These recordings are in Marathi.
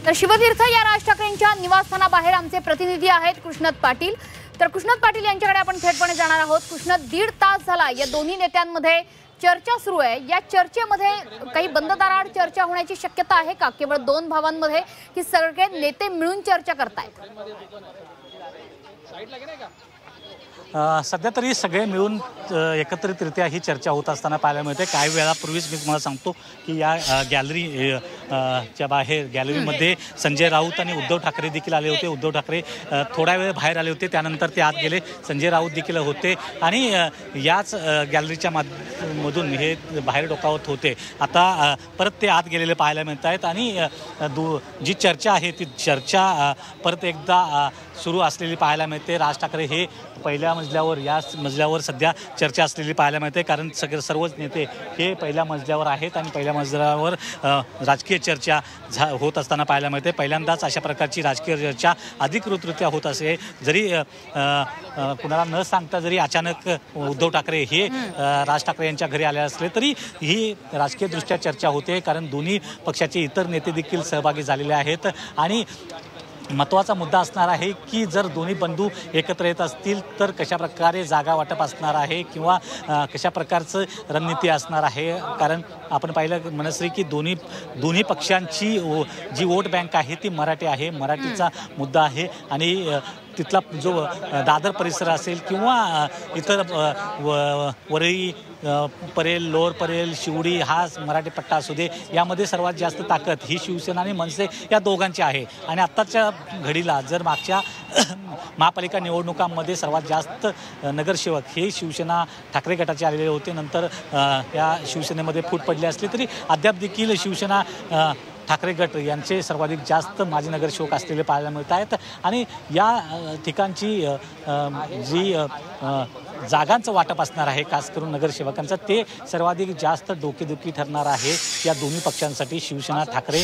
तर शिवतीर्थ या राज ठाकरेंच्या निवासस्थानाबाहेर आमचे प्रतिनिधी आहेत कृष्णत पाटील। तर कृष्णत पाटील यांच्याकडे आपण थेटपणे जाणार आहोत। कृष्णत, 1.5 तास झाला या दोन्ही नेत्यांमध्ये चर्चा सुरू आहे। या चर्चेमध्ये काही बंद दाराआड चर्चा होण्याची शक्यता आहे का? केवळ दोन भावांमध्ये की सगळे नेते मिळून चर्चा करतायत? सध्या तरी सगळे मिळून एकत्रितरित्या ही चर्चा होत असताना पाहायला मिळते। काही वेळापूर्वीच मी तुम्हाला सांगतो की या गॅलरीच्या बाहेर गॅलरीमध्ये संजय राऊत आणि उद्धव ठाकरे देखील आले होते। उद्धव ठाकरे थोडा वेळ बाहेर आले होते, त्यानंतर ते आत गेले। संजय राऊत देखील होते आणि याच गॅलरीच्या मधून हे बाहेर डोकावत होते। आता परत ते आत गेलेले पाहायला मिळत आहेत आणि जी चर्चा आहे ती चर्चा परत एकदा सुरू असलेली पाहायला मिळते। राज ठाकरे हे पहिल्या मजल्यावर, या मजल्यावर सध्या चर्चा असलेली पाहायला मिळते, कारण सर्वच नेते हे पहिल्या मजल्यावर आहेत आणि पहिल्या मजल्यावर राजकीय चर्चा होत असताना पाहायला मिळते। पहिल्यांदाच अशा प्रकारची राजकीय चर्चा अधिकृतरित्या होत असे। जरी कुणाला न सांगता जरी अचानक उद्धव ठाकरे हे राज ठाकरे यांच्या घरी आले असले तरी ही राजकीयदृष्ट्या चर्चा होते, कारण दोन्ही पक्षाचे इतर नेते देखील सहभागी झालेले आहेत। आणि महत्त्वाचा मुद्दा असणार आहे की जर दोन्ही बंधू एकत्र येत असतील तर कशा प्रकारे जागा वाटप असणार आहे किंवा कशा प्रकारचं रणनीती असणार आहे। कारण आपण पाहिलं मनश्री की दोन्ही पक्षांची जी वोट बँक आहे ती मराठी आहे, मराठीचा मुद्दा आहे। आणि तिथला जो दादर परिसर असेल किंवा इतर वरळी, परेल, लोअर परेल, शिवडी हा मराठी पट्टा असू दे, यामध्ये सर्वात जास्त ताकद ही शिवसेना आणि मनसे या दोघांची आहे। आणि आत्ताच्या घडीला जर मागच्या महापालिका निवडणुकांमध्ये सर्वात जास्त नगरसेवक हे शिवसेना ठाकरे गटाचे आलेले होते, नंतर या शिवसेनेमध्ये फूट पडली असली तरी अद्याप देखील शिवसेना ठाकरे गट यांचे सर्वाधिक जास्त माजी नगरसेवक असलेले पाहायला मिळत आहेत। आणि या ठिकाणची जी जागांचं वाटप असणार आहे, खास करून नगरसेवकांचं, ते सर्वाधिक जास्त डोकेदुखी ठरणार आहे या दोन्ही पक्षांसाठी, शिवसेना ठाकरे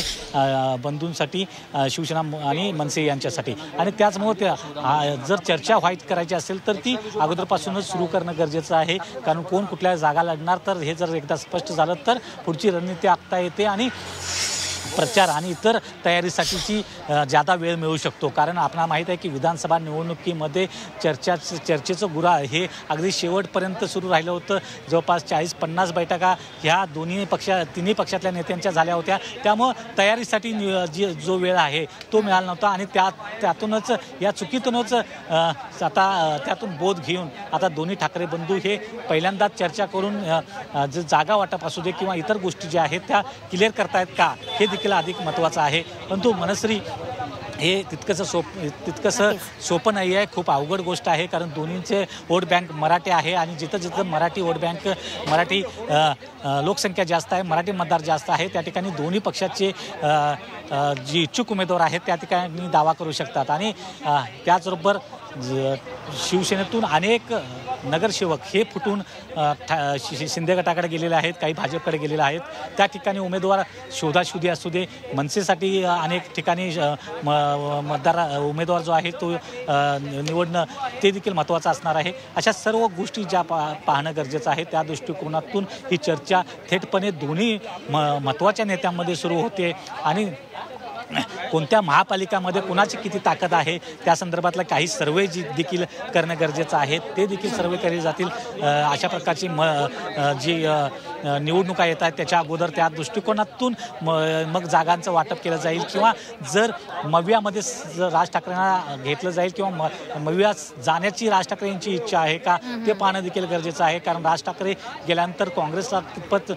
बंधूंसाठी, शिवसेना आणि मनसे यांच्यासाठी। आणि त्याचमुळे जर चर्चा करायची असेल तर ती अगोदरपासूनच सुरू करणं गरजेचं आहे, कारण कोण कुठल्या जागा लढणार तर हे जर एकदा स्पष्ट झालं तर पुढची रणनीती आखता येते आणि प्रचार आणि इतर तयारीसाठीची जादा वेळ मिळू शकतो। कारण आपल्याला माहीत आहे की विधानसभा निवडणुकीमध्ये चर्चेचं गुऱ्हाळ हे अगदी शेवटपर्यंत सुरू राहिलं होतं। जवळपास 40-50 बैठका ह्या तिन्ही पक्षातल्या नेत्यांच्या झाल्या होत्या, त्यामुळं तयारीसाठी जो वेळ आहे तो मिळाला नव्हता। आणि त्यातूनच या चुकीतूनच आता त्यातून बोध घेऊन आता दोन्ही ठाकरे बंधू हे पहिल्यांदाच चर्चा करून जागा वाटप असू दे किंवा इतर गोष्टी ज्या आहेत त्या क्लिअर करतायत का, हे देखील अधिक महत्त्वाचं आहे। परंतु मनश्री हे तितकंसं सोपं नाही आहे, खूप अवघड गोष्ट आहे, कारण दोन्हींचे वोट बँक मराठी आहे आणि जिथं जिथं मराठी वोट बँक, मराठी लोकसंख्या जास्त आहे, मराठी मतदार जास्त आहे, त्या ठिकाणी दोन्ही पक्षाचे जी इच्छुक उमेदवार आहेत त्या ठिकाणी दावा करू शकतात। आणि त्याचबरोबर शिवसेनेतून अनेक नगरसेवक हे फुटून शिंदे गटाकडे गेलेले आहेत, काही भाजपकडे गेलेले आहेत। त्या ठिकाणी उमेदवार शोधाशोधी असू दे, मनसेसाठी अनेक ठिकाणी उमेदवार जो आहे तो निवडणं ते देखील महत्त्वाचं असणार आहे। अशा सर्व गोष्टी ज्या पाहणं गरजेचं आहे, त्या दृष्टिकोनातून ही चर्चा थेटपणे दोन्ही महत्त्वाच्या नेत्यांमध्ये सुरू होते। आणि कोणत्या महापालिकामध्ये कुणाची किती ताकद आहे त्या संदर्भातला काही सर्वे देखील करणं गरजेचं आहे, ते देखील सर्वे केले जातील। अशा प्रकारची जी निवडणुका येत आहेत त्याच्या अगोदर त्या दृष्टिकोनातून मग जागांचं वाटप केलं जाईल, किंवा जर मवियामध्ये राज ठाकरेंना घेतलं जाईल किंवा मवियात जाण्याची राज ठाकरे यांची इच्छा आहे का ते पाहणं देखील गरजेचं आहे। कारण राज ठाकरे गेल्यानंतर काँग्रेसला कितपत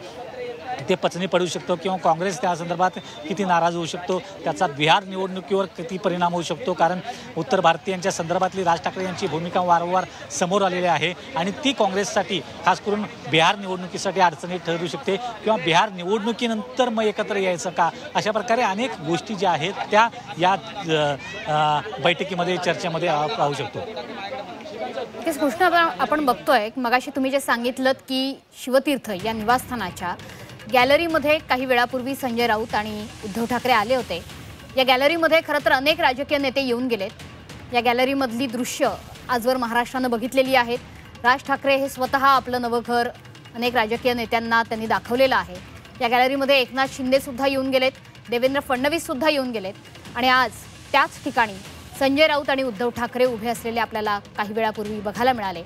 ते पचनी पडू शकतो किंवा काँग्रेस त्या संदर्भात किती नाराज होऊ शकतो, त्याचा बिहार निवडणुकीवर किती परिणाम होऊ शकतो, कारण उत्तर भारतीयांच्या संदर्भातली राज ठाकरे यांची भूमिका वारंवार समोर आलेली आहे आणि ती काँग्रेससाठी खास करून बिहार निवडणुकीसाठी अडचणी ठरू शकते, किंवा बिहार निवडणुकीनंतर मग एकत्र यायचं का, अशा प्रकारे अनेक गोष्टी ज्या आहेत त्या या बैठकीमध्ये, चर्चेमध्ये पाहू शकतो। कृष्ण, आपण बघतोय मगाशी तुम्ही जे सांगितलं की शिवतीर्थ या निवासस्थानाच्या गॅलरीमध्ये काही वेळापूर्वी संजय राऊत आणि उद्धव ठाकरे आले होते। या गॅलरीमध्ये खरं तर अनेक राजकीय नेते येऊन गेलेत। या गॅलरीमधली दृश्य आजवर महाराष्ट्रानं बघितलेली आहेत। राज ठाकरे हे स्वतः आपलं नवं घर अनेक राजकीय नेत्यांना त्यांनी दाखवलेलं आहे। या गॅलरीमध्ये एकनाथ शिंदे सुद्धा येऊन गेलेत। देवेंद्र फडणवीस सुद्धा येऊन गेलेत आणि आज त्याच ठिकाणी संजय राऊत आणि उद्धव ठाकरे उभे असलेले आपल्याला काही वेळापूर्वी बघायला मिळाले।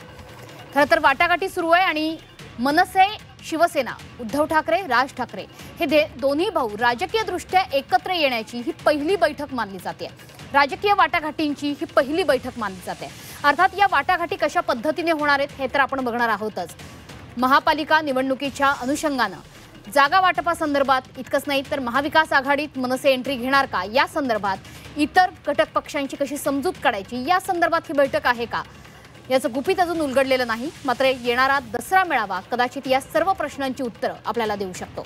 खरं तर वाटाघाटी सुरू आहे आणि मनसे, शिवसेना, उद्धव ठाकरे, राज ठाकरे हे दोन्ही भाऊ राजकीयदृष्ट्या एकत्र येण्याची ही पहिली बैठक मानली जाते। राजकीय वाटाघाटींची ही पहिली बैठक मानली जाते। अर्थात या वाटाघाटी कशा पद्धतीने होणार आहेत हे तर आपण बघणार आहोतच। महापालिका निवडणुकीच्या अनुषंगानं जागा वाटपासंदर्भात इतकंच नाही तर महाविकास आघाडीत मनसे एंट्री घेणार का या संदर्भात इतर घटक पक्षांची कशी समजूत काढायची या संदर्भात ही बैठक आहे का याचं गुपित अजून उलगडलेलं नाही। मात्र येणारा दसरा मेळावा कदाचित या सर्व प्रश्नांची उत्तरं आपल्याला देऊ शकतो।